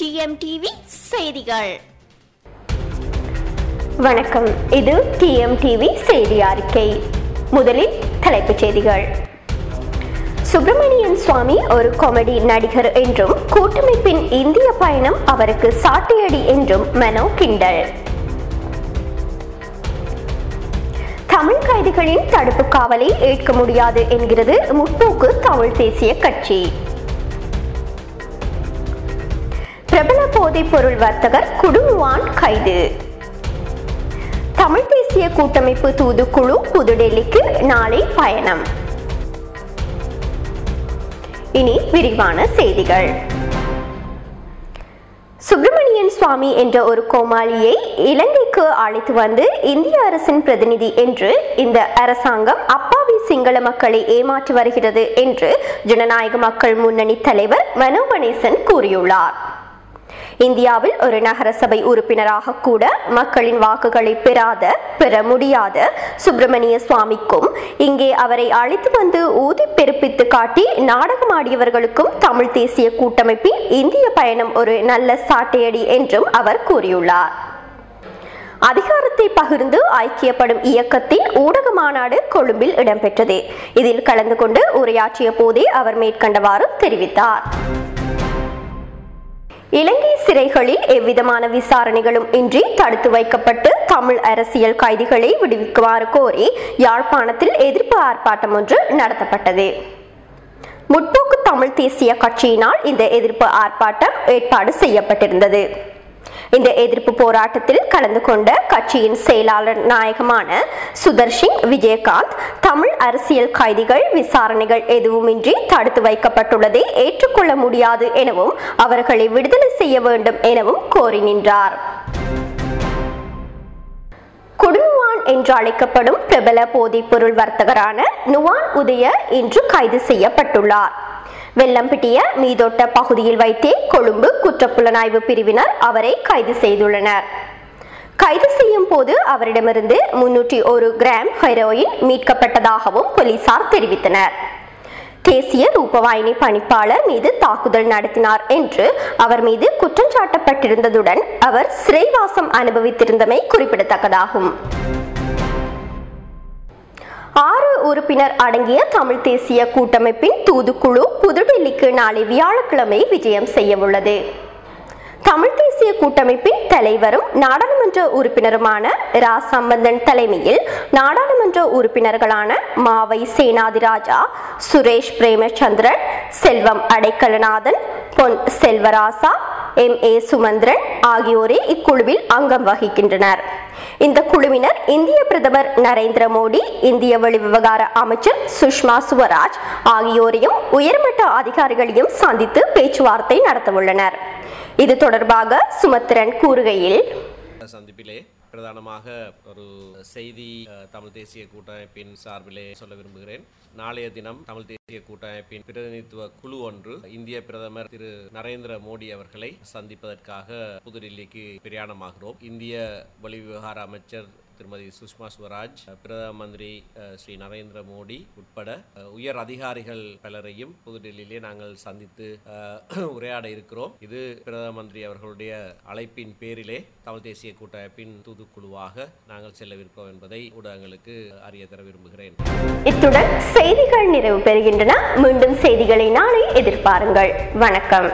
டிஎம்டிவி செய்திகள். வணக்கம், இது டிஎம்டிவி செய்தி அறிக்கை. முதலில் தலைப்புச் செய்திகள். சுப்பிரமணியன் சுவாமி ஒரு காமெடி நடிகர் என்றும் கூட்டமைப்பின் இந்திய பயணம் அவருக்கு சாட்டையடி என்றும் மனோ கிண்டல். தமிழ் கைதிகளின் தடுப்பு காவலை ஏற்க முடியாது என்கிறது முற்போக்கு தமிழ் தேசிய கட்சி. பிரபல போதைப் பொருள் வர்த்தகர் குடுமுவான் கைது. தமிழ் தேசிய கூட்டமைப்பு தூதுக்குழு புதுடெல்லிக்கு நாளை பயணம். இனி விரிவான செய்திகள். சுப்பிரமணியன் சுவாமி என்ற ஒரு கோமாளியை இலங்கைக்கு அழைத்து வந்து இந்திய அரசின் பிரதிநிதி என்று இந்த அரசாங்கம் அப்பாவி சிங்கள மக்களை ஏமாற்றி வருகிறது என்று ஜனநாயக மக்கள் முன்னணி தலைவர் மனோ கணேசன் கூறியுள்ளார். இந்தியாவில் ஒரு நகரசபை உறுப்பினராக கூட மக்களின் வாக்குகளை பெற முடியாத சுப்பிரமணிய சுவாமிக்கும் இங்கே அவரை அழைத்து வந்து ஊதி பெருப்பித்து காட்டி நாடகமாடியவர்களுக்கும் தமிழ் தேசிய கூட்டமைப்பின் இந்திய பயணம் ஒரு நல்ல சாட்டையடி என்றும் அவர் கூறியுள்ளார். அதிகாரத்தை பகிர்ந்து ஐக்கியப்படும் இயக்கத்தின் ஊடக மாநாடு கொழும்பில் இடம்பெற்றது. இதில் கலந்து கொண்டு உரையாற்றிய போதே அவர் மேற்கண்டவாறு தெரிவித்தார். இலங்கை சிறைகளில் எவ்விதமான விசாரணைகளும் இன்றி தடுத்து வைக்கப்பட்டு தமிழ் அரசியல் கைதிகளை விடுவிக்குமாறு கோரி யாழ்ப்பாணத்தில் எதிர்ப்பு ஆர்ப்பாட்டம் ஒன்று நடத்தப்பட்டது. முற்போக்கு தமிழ் தேசிய கட்சியினால் இந்த எதிர்ப்பு ஆர்ப்பாட்டம் ஏற்பாடு செய்யப்பட்டிருந்தது. இந்த எதிர்ப்பு போராட்டத்தில் கலந்து கொண்ட கட்சியின் செயலாளர் நாயகமான சுதர்சிங் விஜயகாந்த் தமிழ் அரசியல் கைதிகள் விசாரணைகள் எதுவுமின்றி தடுத்து வைக்கப்பட்டுள்ளதை ஏற்றுக்கொள்ள முடியாது எனவும் அவர்களை விடுதலை செய்ய வேண்டும் எனவும் கோரி நின்றார். குடுமுவான் என்று அழைக்கப்படும் பிரபல போதைப் பொருள் வர்த்தகரான நுவான் உதய இன்று கைது செய்யப்பட்டுள்ளார். வெள்ளம்பிட்டிய மீதோட்ட பகுதியில் வைத்தே கொழும்பு குற்றப்புலனாய்வு பிரிவினர் அவரை கைது செய்துள்ளனர். கைது செய்யும் போது அவரிடமிருந்து 301 கிராம் ஹெரோயின் மீட்கப்பட்டதாகவும் போலீசார் தெரிவித்தனர். தேசிய ரூபவாயினி பணிப்பாளர் மீது தாக்குதல் நடத்தினார் என்று அவர் மீது குற்றம் சாட்டப்பட்டிருந்ததுடன் அவர் சிறைவாசம் அனுபவித்திருந்தமை குறிப்பிடத்தக்கதாகும். 6 உறுப்பினர் அடங்கிய தமிழ் தேசிய கூட்டமைப்பின் தூதுக்குழு புதுடெல்லிக்கு நாளை வியாழக்கிழமை விஜயம் செய்ய உள்ளது. தமிழ் தேசிய கூட்டமைப்பின் தலைவரும் நாடாளுமன்ற உறுப்பினருமான ரா சம்பந்தன் தலைமையில் நாடாளுமன்ற உறுப்பினர்களான மாவை சேனாதிராஜா, சுரேஷ் பிரேமச்சந்திரன், செல்வம் அடைக்கலநாதன், பொன் செல்வராசா, MA சுமந்திரன் ஆகியோரே இக்குழுவில் அங்கம் வகிக்கின்றனர். இந்த குழுவினர் இந்திய பிரதமர் நரேந்திர மோடி, இந்திய வெளிவிவகார அமைச்சர் சுஷ்மா சுவராஜ் ஆகியோரையும் உயர்மட்ட அதிகாரிகளையும் சந்தித்து பேச்சுவார்த்தை நடத்தவுள்ளனர். இது தொடர்பாக சுமத்திரன் கூறுகையில், சந்திப்பிலே பிரதானமாக ஒரு செய்தி தமிழ் தேசிய கூட்டமைப்பின் சார்பிலே சொல்ல விரும்புகிறேன். நாளைய தினம் தமிழ் தேசிய கூட்டமைப்பின் பிரதிநிதித்துவ குழு ஒன்று இந்திய பிரதமர் திரு நரேந்திர மோடி அவர்களை சந்திப்பதற்காக புதுடில்லிக்கு பிரயாணமாகிறோம். இந்திய வெளிவிவகார அமைச்சர் திருமதி சுஷ்மா சுவராஜ், பிரதம மந்திரி ஸ்ரீ நரேந்திர மோடி உட்பட உயர் அதிகாரிகள் பலரையும் புதுடெல்லியிலே நாங்கள் சந்தித்து உரையாட இருக்கிறோம். இது பிரதம மந்திரி அவர்களுடைய அழைப்பின் பேரிலே தமிழ் தேசிய கூட்டமைப்பின் தூதுக்குழுவாக நாங்கள் செல்லவிருக்கோம் என்பதை ஊடகங்களுக்கு அறிய தர விரும்புகிறேன். இத்துடன் செய்திகள் நிறைவு பெறுகின்றன. மீண்டும் செய்திகளை நாளை எதிர்பாருங்கள். வணக்கம்.